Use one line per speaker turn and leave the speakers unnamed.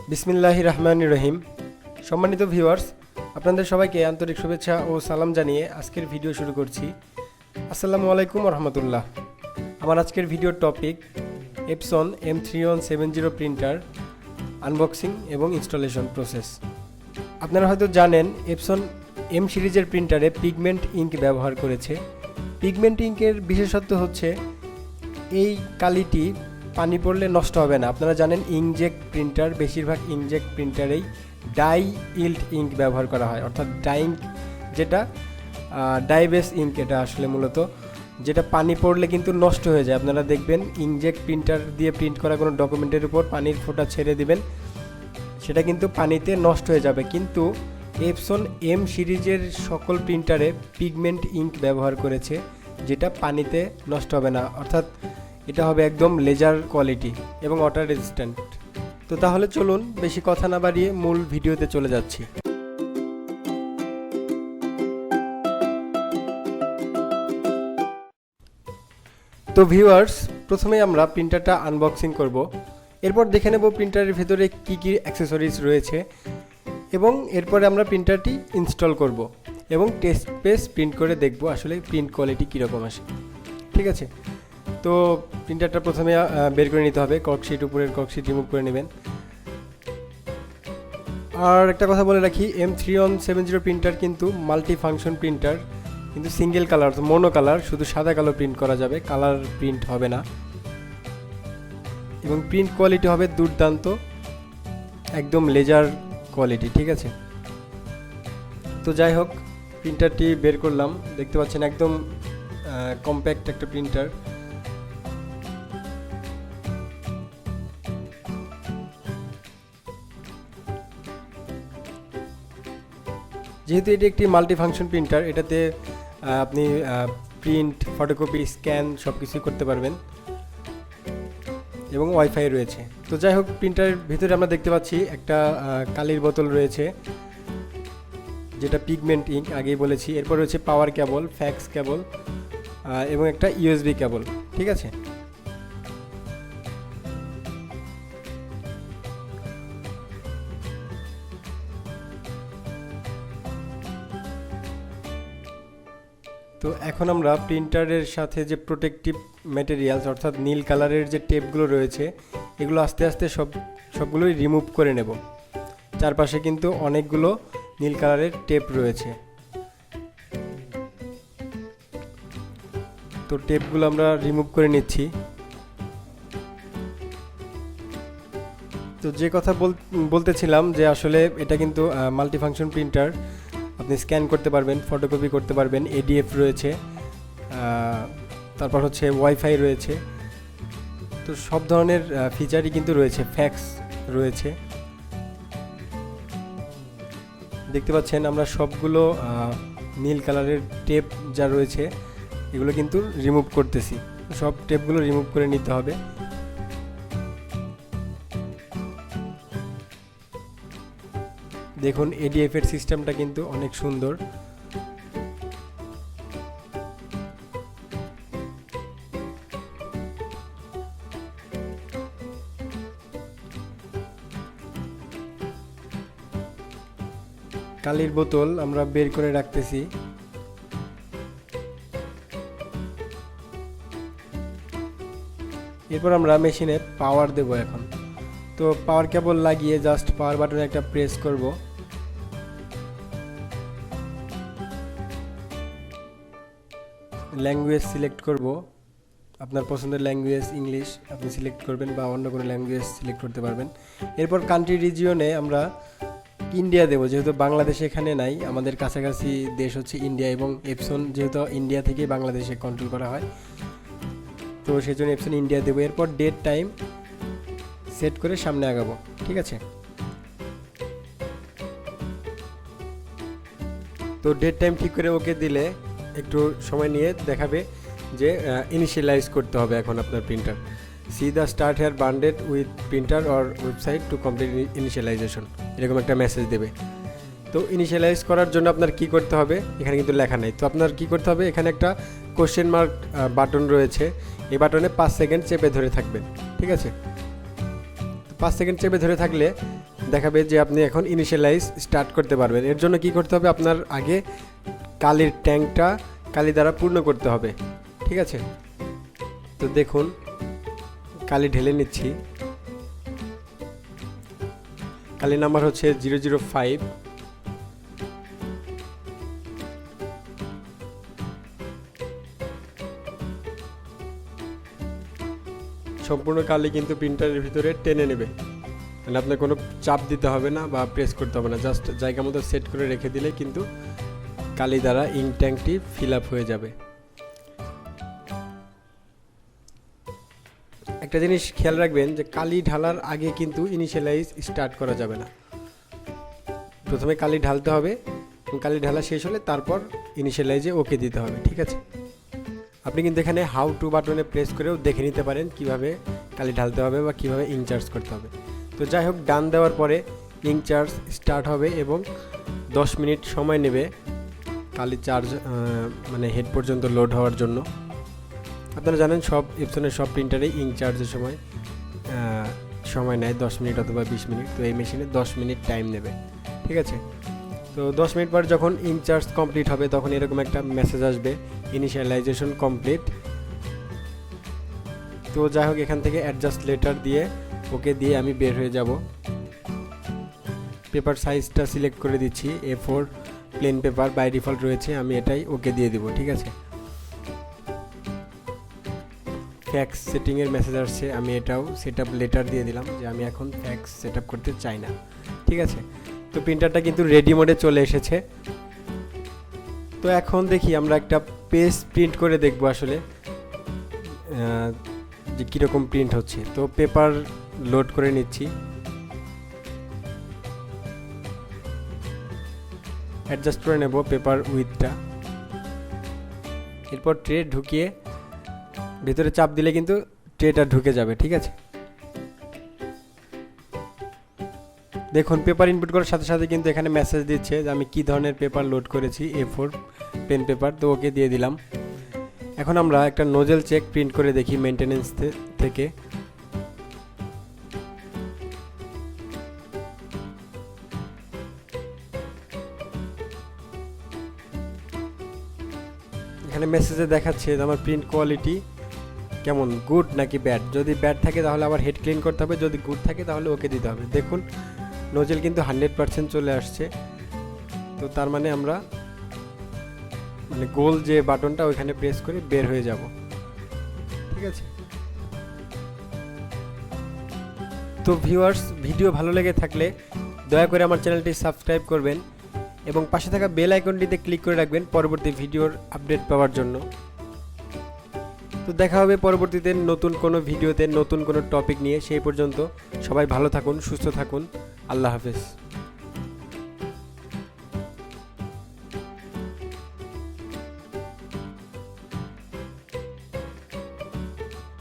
বিসমিল্লাহির রহমানির রহিম। সম্মানিত ভিউয়ার্স, আপনাদের সবাইকে আন্তরিক শুভেচ্ছা ও সালাম জানিয়ে আজকের ভিডিও শুরু করছি। আসসালামু আলাইকুম রহমতুল্লাহ। আমার আজকের ভিডিওর topic Epson M3170 printer unboxing এবং ইনস্টলেশন প্রসেস। আপনারা হয়তো জানেন এপসন এম সিরিজের প্রিন্টারে পিগমেন্ট ইঙ্ক ব্যবহার করেছে। পিগমেন্ট ইঙ্কের বিশেষত্ব হচ্ছে এই কালিটি পানি পড়লে নষ্ট হবে না। আপনারা জানেন ইঙ্কজেট প্রিন্টার, বেশিরভাগ ইঙ্কজেট প্রিন্টারেই ডাই ইল্ড ইঙ্ক ব্যবহার করা হয়, অর্থাৎ ডাই ইঙ্ক যেটা ডাইবেস ইঙ্ক, এটা আসলে মূলত যেটা পানি পড়লে কিন্তু নষ্ট হয়ে যায়। আপনারা দেখবেন ইঙ্কজেট প্রিন্টার দিয়ে প্রিন্ট করা কোনো ডকুমেন্টের উপর পানির ফোঁটা ছেড়ে দিবেন, সেটা কিন্তু পানিতে নষ্ট হয়ে যাবে। কিন্তু এপসন এম সিরিজের সকল প্রিন্টারে পিগমেন্ট ইঙ্ক ব্যবহার করেছে, যেটা পানিতে নষ্ট হবে না, অর্থাৎ এটা হবে একদম লেজার কোয়ালিটি এবং ওয়াটার রেজিস্ট্যান্ট। তো তাহলে চলুন বেশি কথা না বাড়িয়ে মূল ভিডিওতে চলে যাচ্ছি। তো ভিউয়ার্স, প্রথমে আমরা প্রিন্টারটা আনবক্সিং করব, এরপর দেখে নেব প্রিন্টারের ভেতরে কি কি অ্যাক্সেসরিজ রয়েছে এবং এরপরে আমরা প্রিন্টারটি ইনস্টল করব এবং টেস্ট পেজ প্রিন্ট করে দেখব আসলে প্রিন্ট কোয়ালিটি কীরকম আসে। ঠিক আছে, তো প্রিন্টারটা প্রথমে বের করে নিতে হবে। কর্কশিট, উপরের কর্কশিট রিমুভ করে নেবেন। আর একটা কথা বলে রাখি, M3170 প্রিন্টার কিন্তু মাল্টি ফাংশন প্রিন্টার, কিন্তু সিঙ্গেল কালার, মোনো কালার, শুধু সাদা কালো প্রিন্ট করা যাবে, কালার প্রিন্ট হবে না। এবং প্রিন্ট কোয়ালিটি হবে দুর্দান্ত, একদম লেজার কোয়ালিটি। ঠিক আছে, তো যাই হোক, প্রিন্টারটি বের করলাম। দেখতে পাচ্ছেন একদম কম্প্যাক্ট একটা প্রিন্টার। যেহেতু এটি একটি মাল্টি ফাংশন প্রিন্টার, এটাতে আপনি প্রিন্ট, ফটোকপি, স্ক্যান সব কিছুই করতে পারবেন এবং ওয়াইফাই রয়েছে। তো যাই হোক, প্রিন্টারের ভিতরে আমরা দেখতে পাচ্ছি একটা কালির বোতল রয়েছে, যেটা পিগমেন্ট ইঙ্ক, আগেই বলেছি। এরপর রয়েছে পাওয়ার কেবল, ফ্যাক্স কেবল এবং একটা ইউএসবি কেবল। ঠিক আছে, তো এখন আমরা প্রিন্টারের সাথে যে প্রোটেক্টিভ ম্যাটেরিয়ালস, অর্থাৎ নীল কালারের যে টেপগুলো রয়েছে, এগুলো আস্তে আস্তে সবগুলোই রিমুভ করে নেব। চারপাশে কিন্তু অনেকগুলো নীল কালারের টেপ রয়েছে, তো টেপগুলো আমরা রিমুভ করে নিচ্ছি। তো যে কথা বলতেছিলাম যে আসলে এটা কিন্তু মাল্টিফাংশন প্রিন্টার, আপনি স্ক্যান করতে পারবেন, ফটোকপি করতে পারবেন, এডিএফ রয়েছে, তারপর হচ্ছে ওয়াইফাই রয়েছে, তো সব ধরনের ফিচারই কিন্তু রয়েছে, ফ্যাক্স রয়েছে। দেখতে পাচ্ছেন আমরা সবগুলো নীল কালারের টেপ যা রয়েছে এগুলো কিন্তু রিমুভ করতেছি। সব টেপগুলো রিমুভ করে নিতে হবে। দেখুন এডিএফ এর সিস্টেমটা কিন্তু অনেক সুন্দর। কালির বোতল আমরা বের করে রাখতেছি। এরপর আমরা মেশিনে পাওয়ার দেব এখন। তো পাওয়ার কেবল লাগিয়ে জাস্ট পাওয়ার বাটনে একটা প্রেস করব। ল্যাঙ্গুয়েজ সিলেক্ট করব, আপনার পছন্দের ল্যাঙ্গুয়েজ, ইংলিশ আপনি সিলেক্ট করবেন বা অন্য কোনো ল্যাঙ্গুয়েজ সিলেক্ট করতে পারবেন। এরপর কান্ট্রি রিজিয়নে আমরা ইন্ডিয়া দেব, যেহেতু বাংলাদেশ এখানে নাই, আমাদের কাছাকাছি দেশ হচ্ছে ইন্ডিয়া এবং এপসন যেহেতু ইন্ডিয়া থেকে বাংলাদেশে কন্ট্রোল করা হয়, তো সেই জন্য এপসন ইন্ডিয়া দেবো। এরপর ডেট টাইম সেট করে সামনে আগাবো। ঠিক আছে, তো ডেট টাইম ঠিক করে ওকে দিলে একটু সময় নিয়ে দেখাবে যে ইনিশিয়ালাইজ করতে হবে এখন আপনার printer. See the start here bundled with printer or website to complete initialization, এরকম একটা মেসেজ দেবে। তো ইনিশিয়ালাইজ করার জন্য আপনার কি করতে হবে, এখানে কিন্তু লেখা নেই। তো আপনার কি করতে হবে, এখানে একটা কোশ্চেন মার্ক বাটন রয়েছে, এই বাটনে 5 সেকেন্ড চেপে ধরে থাকবেন। ঠিক আছে, 5 সেকেন্ড চেপে ধরে থাকলে দেখাবে যে আপনি এখন ইনিশিয়ালাইজ স্টার্ট করতে পারবেন। এর জন্য কি করতে হবে, আপনার আগে কালির ট্যাঙ্কটা কালি দ্বারা পূর্ণ করতে হবে, ঠিক আছে। তো দেখুন কালি ঢেলে নিচ্ছি। কালি নাম্বার হচ্ছে 005। সম্পূর্ণ কালি কিন্তু প্রিন্টারের ভিতরে টেনে নেবে, মানে আপনার কোনো চাপ দিতে হবে না বা প্রেস করতে হবে না, জাস্ট জায়গা মতো সেট করে রেখে দিলে কিন্তু কালি দ্বারা ইঙ্ক ট্যাঙ্কটি ফিল আপ হয়ে যাবে। একটা জিনিস খেয়াল রাখবেন যে কালি ঢালার আগে কিন্তু ইনিশিয়ালাইজ স্টার্ট করা যাবে না। প্রথমে কালি ঢালতে হবে, কালি ঢালা শেষ হলে তারপর ইনিশিয়ালাইজে ওকে দিতে হবে, ঠিক আছে। আপনি কিন্তু এখানে হাউ টু বাটনে প্রেস করেও দেখে নিতে পারেন কিভাবে কালি ঢালতে হবে বা কিভাবে ইঙ্ক চার্জ করতে হবে। তো যাই হোক, ডান দেওয়ার পরে ইঙ্ক চার্জ স্টার্ট হবে এবং 10 মিনিট সময় নেবে কালি চার্জ মানে হেড পর্যন্ত লোড হওয়ার জন্য। আপনারা জানেন সব এপসনের সব প্রিন্টারেই ইঙ্ক চার্জের সময় নেয় 10 মিনিট অথবা 20 মিনিট। তো এই মেশিনে 10 মিনিট টাইম নেবে, ঠিক আছে। তো 10 মিনিট পর যখন ইঙ্ক চার্জ কমপ্লিট হবে তখন এরকম একটা মেসেজ আসবে, ইনিশিয়ালাইজেশন কমপ্লিট। তো যাই হোক, এখান থেকে অ্যাডজাস্ট লেটার দিয়ে ওকে দিয়ে আমি বের হয়ে যাব। পেপার সাইজটা সিলেক্ট করে দিচ্ছি, A4 plane paper by default রয়েছে, আমি এটাই ওকে দিয়ে দিব, ঠিক আছে। ফ্যাক্স সেটিংয়ের মেসেজ আসছে, আমি এটাও সেটআপ লেটার দিয়ে দিলাম যে আমি এখন ফ্যাক্স সেটআপ করতে চাই না, ঠিক আছে। তো প্রিন্টারটা কিন্তু রেডি মোডে চলে এসেছে। তো এখন দেখি আমরা একটা পেজ প্রিন্ট করে দেখব আসলে যে কীরকম প্রিন্ট হচ্ছে। তো পেপার লোড করে নিচ্ছি, অ্যাডজাস্ট করে নেব পেপার উইথটা। এরপর ট্রে ঢুকিয়ে ভেতরে চাপ দিলে কিন্তু ট্রেটা ঢুকে যাবে, ঠিক আছে। দেখুন পেপার ইনপুট করার সাথে সাথে কিন্তু এখানে মেসেজ দিচ্ছে যে আমি কী ধরনের পেপার লোড করেছি, A4 পেন পেপার। তো ওকে দিয়ে দিলাম। এখন আমরা একটা নোজেল চেক প্রিন্ট করে দেখি মেইনটেনেন্স থেকে। এখানে মেসেজে দেখাচ্ছে যে আমার প্রিন্ট কোয়ালিটি কেমন, গুড নাকি ব্যাড। যদি ব্যাড থাকে তাহলে আবার হেড ক্লিন করতে হবে, যদি গুড থাকে তাহলে ওকে দিতে হবে। দেখুন নোজেল কিন্তু 100% চলে আসছে। তো তার মানে আমরা মানে গোল যে বাটনটা ওইখানে প্রেস করে বের হয়ে যাব, ঠিক আছে। তো ভিউয়ার্স, ভিডিও ভালো লেগে থাকলে দয়া করে আমার চ্যানেলটি সাবস্ক্রাইব করবেন এবং পাশে থাকা বেল আইকনটিতে ক্লিক করে রাখবেন পরবর্তী ভিডিওর আপডেট পাওয়ার জন্য। তো দেখা হবে পরবর্তীতে নতুন কোনো ভিডিওতে নতুন কোনো টপিক নিয়ে। সেই পর্যন্ত সবাই ভালো থাকুন, সুস্থ থাকুন। আল্লাহ হাফেজ।